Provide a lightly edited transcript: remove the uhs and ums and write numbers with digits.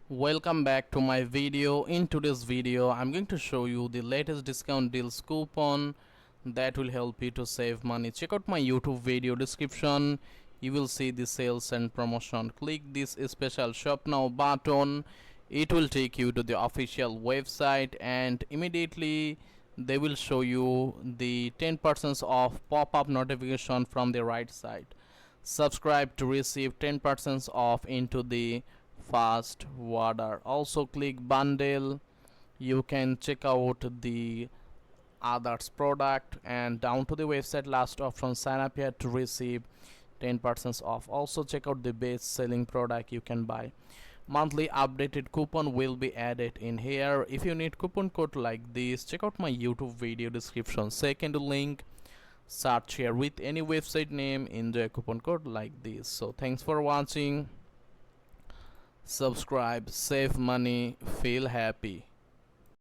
Welcome back to my video. In today's video I'm going to show you the latest discount deals coupon that will help you to save money. Check out my YouTube video description. You will see the sales and promotion. Click this special shop now button. It will take you to the official website and immediately they will show you the 10% off pop-up notification from the right side. Subscribe to receive 10% off into the fast order. Also click bundle. You can check out the others product and down to the website last option, sign up here to receive 10% off. Also check out the best selling product you can buy. Monthly updated coupon will be added in here. If you need coupon code like this, check out my YouTube video description, second link. Search here with any website name, enjoy a coupon code like this. So thanks for watching. Subscribe, save money, feel happy.